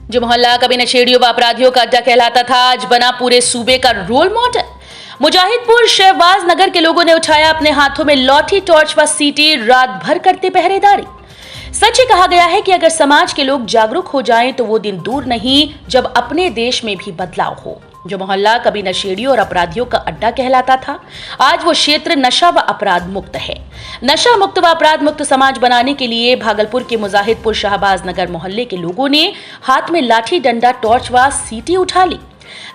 जो मोहल्ला कभी नशेड़ियों व अपराधियों का अड्डा कहलाता था, आज बना पूरे सूबे का रोल मॉडल। मुजाहिदपुर शहबाज नगर के लोगों ने उठाया अपने हाथों में लॉठी, टॉर्च व सीटी, रात भर करते पहरेदारी। सच ही कहा गया है कि अगर समाज के लोग जागरूक हो जाएं तो वो दिन दूर नहीं जब अपने देश में भी बदलाव हो। जो मोहल्ला कभी नशेड़ियों और अपराधियों का अड्डा कहलाता था, आज वो क्षेत्र नशा व अपराध मुक्त है। नशा मुक्त व अपराध मुक्त समाज बनाने के लिए भागलपुर के मुजाहिदपुर शहबाज नगर मोहल्ले के लोगों ने हाथ में लाठी, डंडा, टॉर्च व सीटी उठा ली।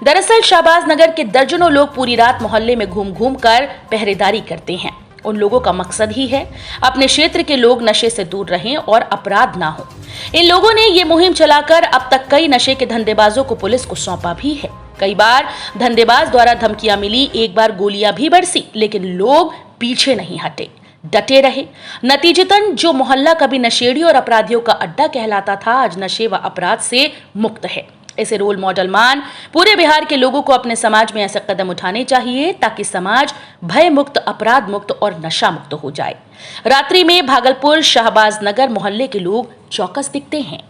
दरअसल शहबाज नगर के दर्जनों लोग पूरी रात मोहल्ले में घूम घूम कर पहरेदारी करते हैं। उन लोगों का मकसद ही है अपने क्षेत्र के लोग नशे से दूर रहें और अपराध ना हो। इन लोगों ने ये मुहिम चलाकर अब तक कई नशे के धंधेबाजों को पुलिस को सौंपा भी है। कई बार धंधेबाज द्वारा धमकियां मिली, एक बार गोलियां भी बरसी, लेकिन लोग पीछे नहीं हटे, डटे रहे। नतीजतन जो मोहल्ला कभी नशेड़ी और अपराधियों का अड्डा कहलाता था, आज नशे व अपराध से मुक्त है। इसे रोल मॉडल मान पूरे बिहार के लोगों को अपने समाज में ऐसे कदम उठाने चाहिए ताकि समाज भय मुक्त, अपराध मुक्त और नशा मुक्त हो जाए। रात्रि में भागलपुर शहबाज नगर मोहल्ले के लोग चौकस दिखते हैं।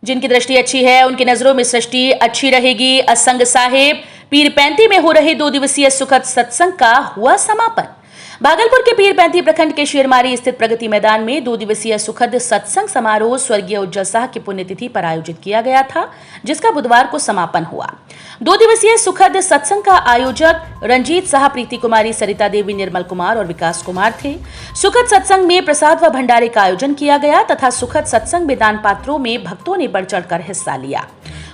जिनकी दृष्टि अच्छी है उनकी नजरों में सृष्टि अच्छी रहेगी। असंग साहिब पीरपैंती में हो रहे 2 दिवसीय सुखद सत्संग का हुआ समापन। भागलपुर के पीरपैंती प्रखंड के शेरमारी स्थित प्रगति मैदान में 2 दिवसीय सुखद सत्संग समारोह स्वर्गीय उज्जवल शाह की पुण्यतिथि पर आयोजित किया गया था, जिसका बुधवार को समापन हुआ। 2 दिवसीय सुखद सत्संग का आयोजक रंजीत शाह, प्रीति कुमारी, सरिता देवी, निर्मल कुमार और विकास कुमार थे। सुखद सत्संग में प्रसाद व भंडारे का आयोजन किया गया तथा सुखद सत्संग में दान पात्रों में भक्तों ने बढ़ चढ़कर हिस्सा लिया।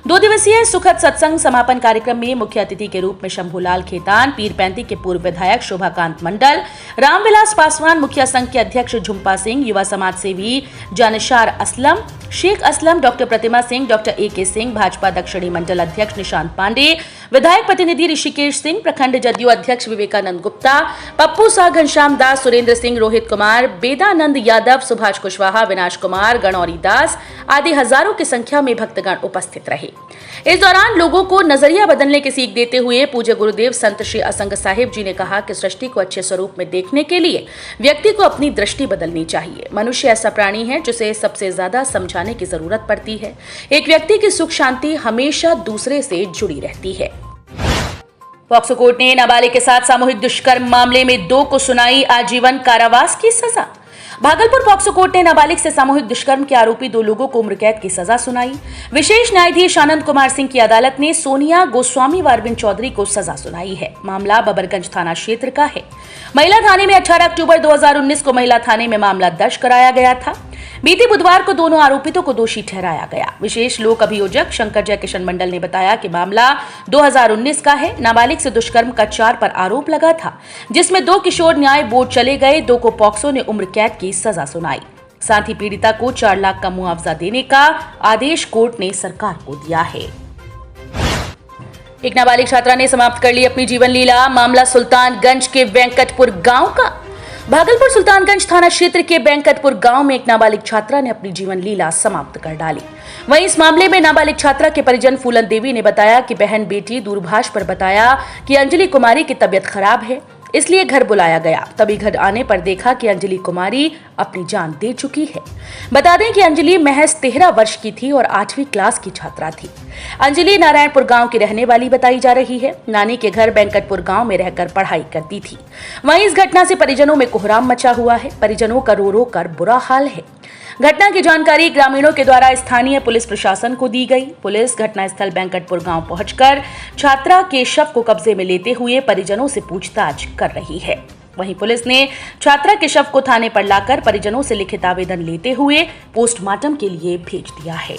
2 दिवसीय सुखद सत्संग समापन कार्यक्रम में मुख्य अतिथि के रूप में शंभूलाल खेतान, पीरपैंती के पूर्व विधायक शोभाकांत मंडल, रामविलास पासवान, मुखिया संघ के अध्यक्ष झुम्पा सिंह, युवा समाज सेवी जानशार असलम, शेख असलम, डॉक्टर प्रतिमा सिंह, डॉक्टर AK सिंह, भाजपा दक्षिणी मंडल अध्यक्ष निशांत पांडे, विधायक प्रतिनिधि ऋषिकेश सिंह, प्रखंड जदयू अध्यक्ष विवेकानंद गुप्ता, पप्पू शाह, घनश्याम दास, सुरेंद्र सिंह, रोहित कुमार, बेदानंद यादव, सुभाष कुशवाहा, विनाश कुमार, गणौरी दास आदि हजारों की संख्या में भक्तगण उपस्थित रहे। इस दौरान लोगों को नजरिया बदलने की सीख देते हुए पूज्य गुरुदेव संत श्री असंग साहिब जी ने कहा कि सृष्टि को अच्छे स्वरूप में देखने के लिए व्यक्ति को अपनी दृष्टि बदलनी चाहिए। मनुष्य ऐसा प्राणी है जिसे सबसे ज्यादा समझाने की जरूरत पड़ती है। एक व्यक्ति की सुख शांति हमेशा दूसरे से जुड़ी रहती है। पॉक्सो कोर्ट ने नाबालिग के साथ सामूहिक दुष्कर्म मामले में 2 को सुनाई आजीवन कारावास की सजा। भागलपुर पॉक्सो कोर्ट ने नाबालिग से सामूहिक दुष्कर्म के आरोपी 2 लोगों को उम्र कैद की सजा सुनाई। विशेष न्यायाधीश आनंद कुमार सिंह की अदालत ने सोनिया गोस्वामी व अरविंद चौधरी को सजा सुनाई है। मामला बबरगंज थाना क्षेत्र का है। महिला थाने में 18 अक्टूबर 2019 को महिला थाने में मामला दर्ज कराया गया था। बीते बुधवार को दोनों आरोपितों को दोषी ठहराया गया। विशेष लोक अभियोजक शंकर जय किशन मंडल ने बताया कि मामला 2019 का है। नाबालिग से दुष्कर्म का 4 पर आरोप लगा था, जिसमें 2 किशोर न्याय बोर्ड चले गए, 2 को पॉक्सो ने उम्र कैद की सजा सुनाई। साथ ही पीड़िता को 4 लाख का मुआवजा देने का आदेश कोर्ट ने सरकार को दिया है। एक नाबालिग छात्रा ने समाप्त कर ली अपनी जीवन लीला। मामला सुल्तानगंज के वेंकटपुर गांव का। भागलपुर सुल्तानगंज थाना क्षेत्र के वेंकटपुर गांव में एक नाबालिग छात्रा ने अपनी जीवन लीला समाप्त कर डाली। वहीं इस मामले में नाबालिग छात्रा के परिजन फूलन देवी ने बताया कि बहन बेटी दूरभाष पर बताया कि अंजलि कुमारी की तबीयत खराब है, इसलिए घर बुलाया गया। तभी घर आने पर देखा कि अंजलि कुमारी अपनी जान दे चुकी है। बता दें कि अंजलि महज 13 वर्ष की थी और 8वीं क्लास की छात्रा थी। अंजलि नारायणपुर गांव की रहने वाली बताई जा रही है। नानी के घर वेंकटपुर गांव में रहकर पढ़ाई करती थी। वहीं इस घटना से परिजनों में कोहराम मचा हुआ है। परिजनों का रो रो कर बुरा हाल है। घटना की जानकारी ग्रामीणों के द्वारा स्थानीय पुलिस प्रशासन को दी गई। पुलिस घटनास्थल वेंकटपुर गांव पहुंचकर छात्रा के शव को कब्जे में लेते हुए परिजनों से पूछताछ कर रही है। वहीं पुलिस ने छात्रा के शव को थाने पर लाकर परिजनों से लिखित आवेदन लेते हुए पोस्टमार्टम के लिए भेज दिया है।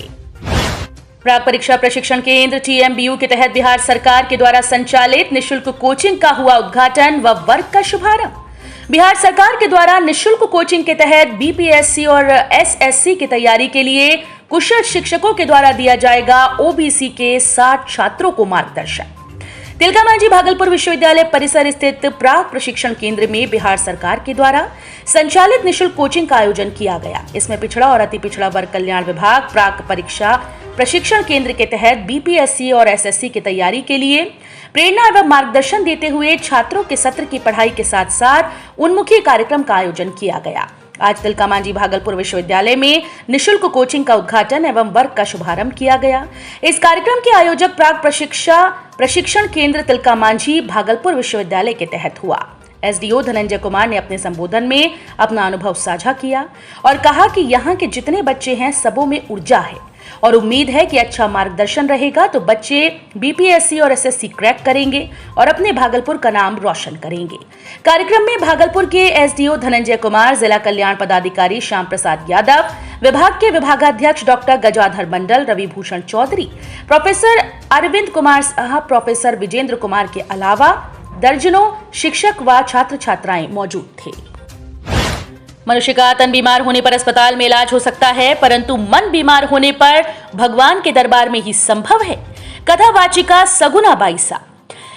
प्राक परीक्षा प्रशिक्षण केंद्र TMBU के तहत बिहार सरकार के द्वारा संचालित निःशुल्क कोचिंग का हुआ उद्घाटन व वर्ग का शुभारंभ। बिहार सरकार के द्वारा निःशुल्क कोचिंग के तहत BPSC और SSC की तैयारी के लिए कुशल शिक्षकों के द्वारा दिया जाएगा OBC के 60 छात्रों को मार्गदर्शन। तिलका मांझी भागलपुर विश्वविद्यालय परिसर स्थित प्राक प्रशिक्षण केंद्र में बिहार सरकार के द्वारा संचालित निःशुल्क कोचिंग का आयोजन किया गया। इसमें पिछड़ा और अति पिछड़ा वर्ग कल्याण विभाग प्राक परीक्षा प्रशिक्षण केंद्र के तहत BPSC और SSC की तैयारी के लिए प्रेरणा एवं मार्गदर्शन देते हुए छात्रों के सत्र की पढ़ाई के साथ साथ उन्मुखी कार्यक्रम का आयोजन किया गया। आज तिलका मांझी भागलपुर विश्वविद्यालय में निशुल्क कोचिंग का उद्घाटन एवं वर्क का शुभारंभ किया गया। इस कार्यक्रम के आयोजक प्राक प्रशिक्षण केंद्र तिलका मांझी भागलपुर विश्वविद्यालय के तहत हुआ। एसडीओ धनंजय कुमार ने अपने संबोधन में अपना अनुभव साझा किया और कहा कि यहाँ के जितने बच्चे हैं सबों में ऊर्जा है और उम्मीद है कि अच्छा मार्गदर्शन रहेगा तो बच्चे बीपीएससी और एसएससी क्रैक करेंगे और अपने भागलपुर का नाम रोशन करेंगे। कार्यक्रम में भागलपुर के एसडीओ धनंजय कुमार, जिला कल्याण पदाधिकारी श्याम प्रसाद यादव, विभाग के विभागाध्यक्ष डॉक्टर गजाधर मंडल, रवि भूषण चौधरी, प्रोफेसर अरविंद कुमार साहब, प्रोफेसर विजेंद्र कुमार के अलावा दर्जनों शिक्षक व छात्र छात्राएं मौजूद थे। मनुष्य का तन बीमार होने पर अस्पताल में इलाज हो सकता है, परंतु मन बीमार होने पर भगवान के दरबार में ही संभव है। कथावाचिका सगुना बाईसा।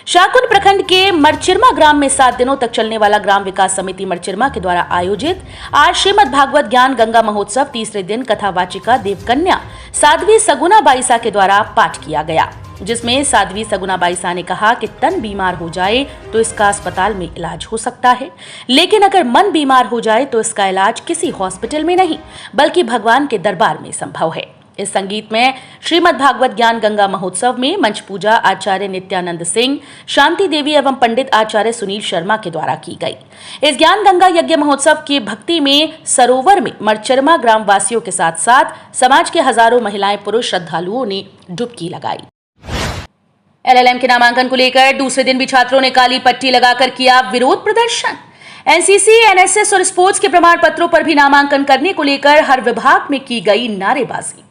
शाहकुंड प्रखंड के मरचिरमा ग्राम में 7 दिनों तक चलने वाला ग्राम विकास समिति मरचिरमा के द्वारा आयोजित आज श्रीमद् भागवत ज्ञान गंगा महोत्सव तीसरे दिन कथावाचिका देवकन्या साध्वी सगुना बाईसा के द्वारा पाठ किया गया, जिसमें साध्वी सगुना बाईसा ने कहा कि तन बीमार हो जाए तो इसका अस्पताल में इलाज हो सकता है, लेकिन अगर मन बीमार हो जाए तो इसका इलाज किसी हॉस्पिटल में नहीं बल्कि भगवान के दरबार में संभव है। इस संगीत में श्रीमद् भागवत ज्ञान गंगा महोत्सव में मंच पूजा आचार्य नित्यानंद सिंह, शांति देवी एवं पंडित आचार्य सुनील शर्मा के द्वारा की गई। इस ज्ञान गंगा यज्ञ महोत्सव की भक्ति में सरोवर में मरचरमा ग्राम वासियों के साथ साथ समाज के हजारों महिलाएं पुरुष श्रद्धालुओं ने डुबकी लगाई। एलएलएम के नामांकन को लेकर दूसरे दिन भी छात्रों ने काली पट्टी लगाकर किया विरोध प्रदर्शन। एनसीसी, एनएसएस और स्पोर्ट्स के प्रमाण पत्रों पर भी नामांकन करने को लेकर हर विभाग में की गई नारेबाजी।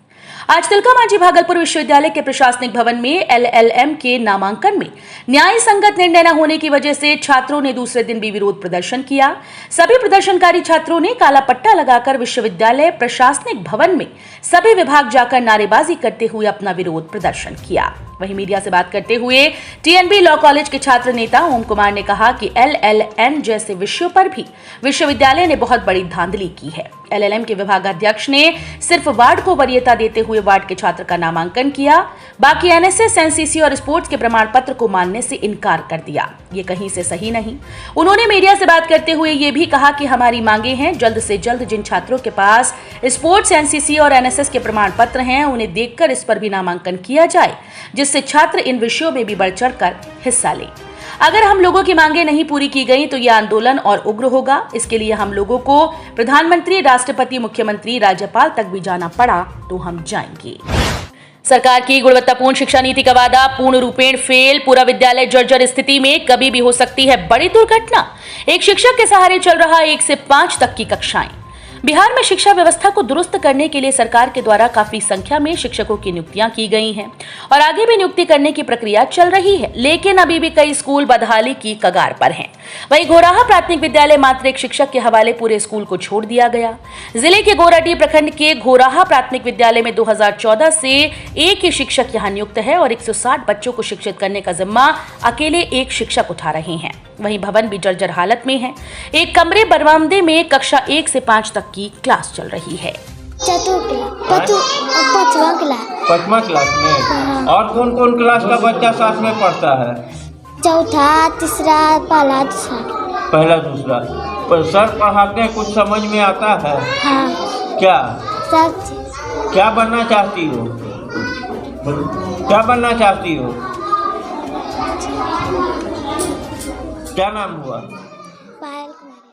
आज तिलका मांझी भागलपुर विश्वविद्यालय के प्रशासनिक भवन में एलएलएम के नामांकन में न्याय संगत निर्णय न होने की वजह से छात्रों ने दूसरे दिन भी विरोध प्रदर्शन किया। सभी प्रदर्शनकारी छात्रों ने काला पट्टा लगाकर विश्वविद्यालय प्रशासनिक भवन में सभी विभाग जाकर नारेबाजी करते हुए अपना विरोध प्रदर्शन किया। वहीं मीडिया से बात करते हुए टीएनबी लॉ कॉलेज के छात्र नेता ओम कुमार ने कहा कि एलएलएम जैसे विषयों पर भी विश्वविद्यालय ने बहुत बड़ी धांधली की है। एलएलएम के विभागाध्यक्ष ने सिर्फ वार्ड को वरीयता देते हुए वार्ड के छात्र का नामांकन किया, बाकी एनएसएस, एनसीसी और स्पोर्ट्स के प्रमाण पत्र को मानने से इनकार कर दिया। ये कहीं से सही नहीं। उन्होंने मीडिया से बात करते हुए ये भी कहा कि हमारी मांगे हैं जल्द से जल्द जिन छात्रों के पास स्पोर्ट्स, एनसीसी और एनएसएस के प्रमाण पत्र हैं उन्हें देखकर इस पर भी नामांकन किया जाए, जिससे छात्र इन विषयों में भी बढ़ चढ़कर हिस्सा लें। अगर हम लोगों की मांगे नहीं पूरी की गई तो यह आंदोलन और उग्र होगा। इसके लिए हम लोगों को प्रधानमंत्री, राष्ट्रपति, मुख्यमंत्री, राज्यपाल तक भी जाना पड़ा तो हम जाएंगे। सरकार की गुणवत्तापूर्ण शिक्षा नीति का वादा पूर्ण रूपेण फेल। पूरा विद्यालय जर्जर स्थिति में, कभी भी हो सकती है बड़ी दुर्घटना। एक शिक्षक के सहारे चल रहा 1 से 5 तक की कक्षाएं। बिहार में शिक्षा व्यवस्था को दुरुस्त करने के लिए सरकार के द्वारा काफी संख्या में शिक्षकों की नियुक्तियां की गई हैं और आगे भी नियुक्ति करने की प्रक्रिया चल रही है, लेकिन अभी भी कई स्कूल बदहाली की कगार पर हैं। वहीं घोराहा प्राथमिक विद्यालय मात्र एक शिक्षक के हवाले पूरे स्कूल को छोड़ दिया गया। जिले के गोराडीह प्रखंड के घोराहा प्राथमिक विद्यालय में 2014 से एक ही शिक्षक यहाँ नियुक्त है और 160 बच्चों को शिक्षित करने का जिम्मा अकेले एक शिक्षक उठा रहे हैं। वहीं भवन भी जर्जर हालत में है। एक कमरे बरामदे में कक्षा 1 से 5 तक की क्लास चल रही है। पाँचवा क्लास में। और कौन कौन क्लास का बच्चा साथ में पढ़ता है? चौथा, तीसरा, पहला, दूसरा। पहला, दूसरा। पर सर पढ़ाते हैं, कुछ समझ में आता है? हाँ। क्या सर क्या बनना चाहती हो? क्या बनना चाहती हो? क्या नाम हुआ? पायल कुमारी।